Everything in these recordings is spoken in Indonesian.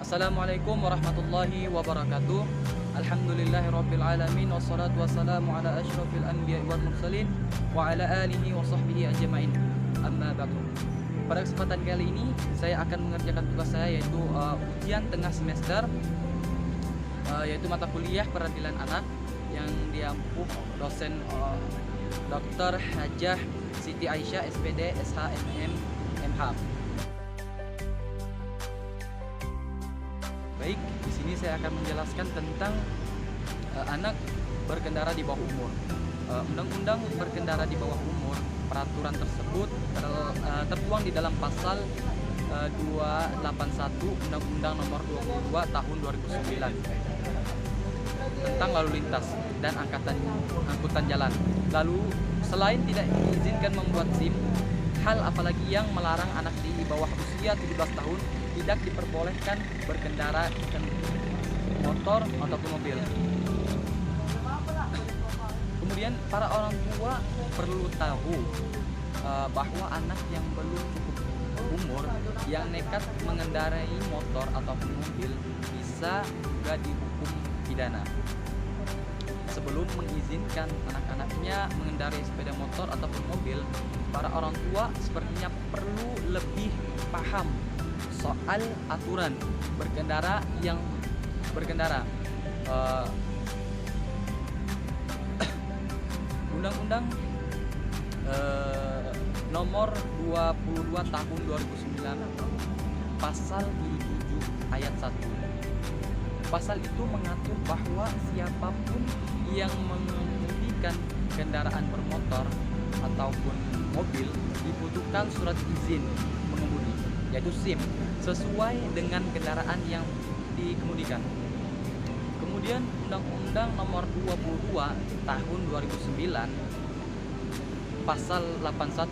Assalamualaikum warahmatullahi wabarakatuh. Alhamdulillahirabbil alamin wassalatu wassalamu ala asyrafil anbiya'i wal mursalin wa ala alihi wa sahbihi ajmain. Amma ba'du. Pada kesempatan kali ini saya akan mengerjakan tugas saya yaitu ujian tengah semester yaitu mata kuliah peradilan anak yang diampuh dosen Dr. Hajah Siti Aisyah SPD SHMM MH. Baik, di sini saya akan menjelaskan tentang anak berkendara di bawah umur. Undang-undang berkendara di bawah umur, peraturan tersebut tertuang di dalam pasal 281 Undang-Undang Nomor 22 Tahun 2009 tentang lalu lintas dan angkutan jalan. Lalu, selain tidak diizinkan membuat SIM, hal apalagi yang melarang anak di bawah usia 17 tahun tidak diperbolehkan berkendara motor ataupun mobil. Kemudian para orang tua perlu tahu bahwa anak yang belum cukup umur yang nekat mengendarai motor ataupun mobil bisa juga dihukum pidana. Sebelum mengizinkan anak-anaknya mengendarai sepeda motor ataupun mobil, para orang tua sepertinya perlu lebih paham soal aturan berkendara. Undang-Undang Nomor 22 Tahun 2009 Pasal 77 Ayat 1. Pasal itu mengatur bahwa siapapun yang mengemudikan kendaraan bermotor ataupun mobil dibutuhkan surat izin mengemudi, yaitu SIM, sesuai dengan kendaraan yang dikemudikan. Kemudian Undang-Undang Nomor 22 Tahun 2009 Pasal 81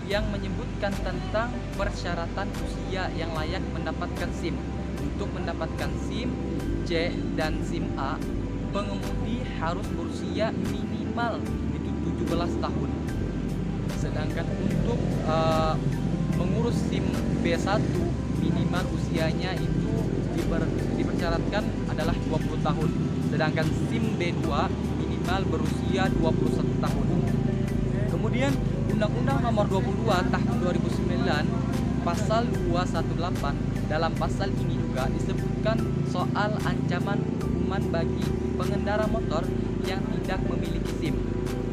yang menyebutkan tentang persyaratan usia yang layak mendapatkan SIM. Untuk mendapatkan SIM C dan SIM A, pengemudi harus berusia minimal itu 17 tahun. Sedangkan untuk mengurus SIM B1 minimal usianya itu dipersyaratkan adalah 20 tahun. Sedangkan SIM B2 minimal berusia 21 tahun. Kemudian Undang-Undang Nomor 22 Tahun 2009 Pasal 218, dalam pasal ini juga disebutkan soal ancaman hukuman bagi pengendara motor yang tidak memiliki SIM,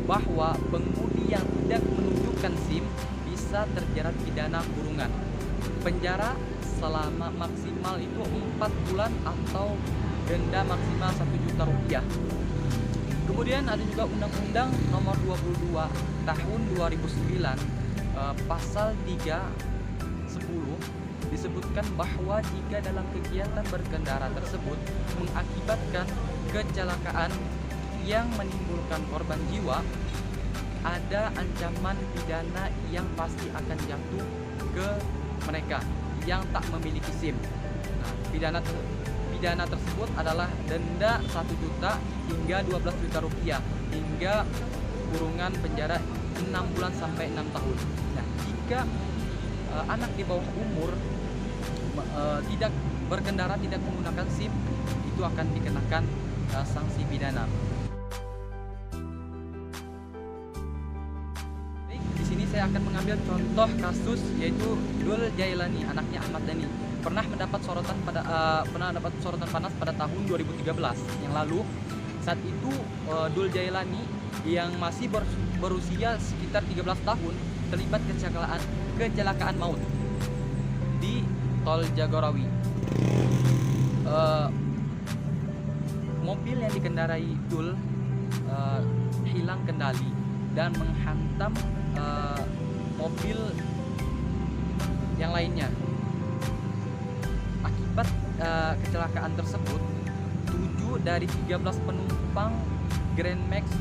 bahwa pengemudi yang tidak menunjukkan SIM bisa terjerat pidana kurungan penjara selama maksimal itu 4 bulan atau denda maksimal 1 juta rupiah. Kemudian ada juga Undang-Undang Nomor 22 Tahun 2009 Pasal 310 disebutkan bahwa jika dalam kegiatan berkendara tersebut mengakibatkan kecelakaan yang menimbulkan korban jiwa, ada ancaman pidana yang pasti akan jatuh ke mereka yang tak memiliki SIM. Nah, pidana tersebut adalah denda 1 juta hingga 12 juta rupiah hingga kurungan penjara 6 bulan sampai 6 tahun. Nah, jika anak di bawah umur tidak berkendara, tidak menggunakan SIM, itu akan dikenakan sanksi pidana. Di sini saya akan mengambil contoh kasus yaitu Dul Jailani, anaknya Ahmad Dhani, pernah mendapat sorotan panas pada tahun 2013 yang lalu. Saat itu Dul Jailani yang masih berusia sekitar 13 tahun terlibat kecelakaan maut di Tol Jagorawi. Mobil yang dikendarai Dul hilang kendali dan menghantam mobil yang lainnya. Akibat kecelakaan tersebut, 7 dari 13 penumpang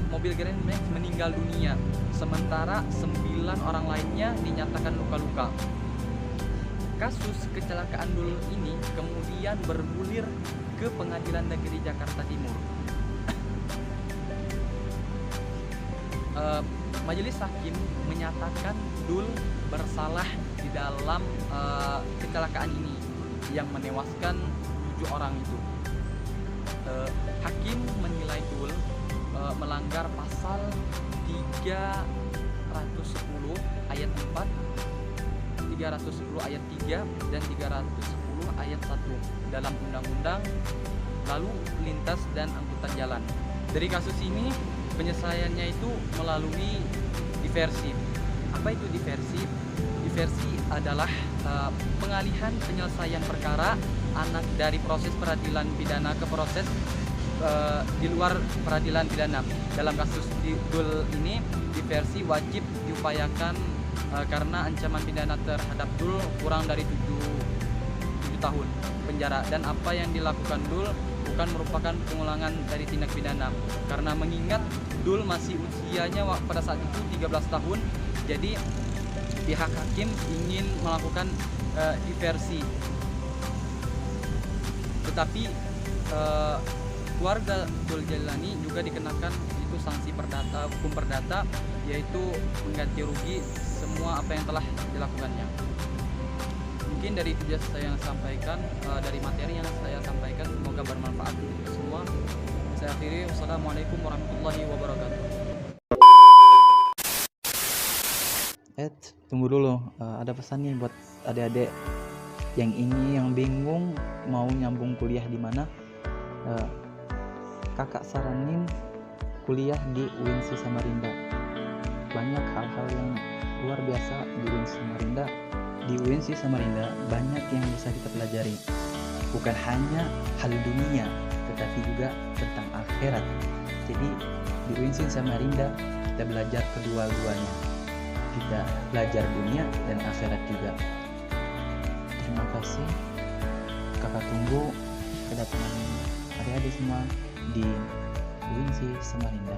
mobil Grand Max meninggal dunia, sementara 9 orang lainnya dinyatakan luka-luka. Kasus kecelakaan Dul ini kemudian bergulir ke Pengadilan Negeri Jakarta Timur. Majelis hakim menyatakan Dul bersalah di dalam kecelakaan ini yang menewaskan 7 orang itu. Hakim menilai Dul melanggar pasal 310 ayat 4, 310 ayat 3 dan 310 ayat 1 dalam Undang-Undang Lalu Lintas dan Angkutan Jalan. Dari kasus ini penyelesaiannya itu melalui diversi. Apa itu diversi? Diversi adalah pengalihan penyelesaian perkara anak dari proses peradilan pidana ke proses di luar peradilan pidana. Dalam kasus Dul ini, diversi wajib diupayakan karena ancaman pidana terhadap Dul kurang dari 7 tahun penjara, dan apa yang dilakukan Dul bukan merupakan pengulangan dari tindak pidana, karena mengingat Dul masih usianya pada saat itu 13 tahun. Jadi pihak hakim ingin melakukan diversi, tetapi keluarga Dul Jailani juga dikenakan itu sanksi perdata, hukum perdata, yaitu mengganti rugi semua apa yang telah dilakukannya. Mungkin dari itu saja saya yang sampaikan, dari materi yang saya sampaikan, semoga bermanfaat untuk semua. Saya akhiri, wassalamualaikum warahmatullahi wabarakatuh. Tunggu dulu, ada pesan nih buat adik-adik yang bingung mau nyambung kuliah di mana. Kakak saranin kuliah di UINSI Samarinda. Banyak hal-hal yang luar biasa di UINSI Samarinda. Di UINSI Samarinda banyak yang bisa kita pelajari, bukan hanya hal dunia, tetapi juga tentang akhirat. Jadi di UINSI Samarinda kita belajar kedua-duanya, kita belajar dunia dan akhirat juga. Terima kasih. Kakak tunggu kedatangan adik-adik semua di UINSI Samarinda.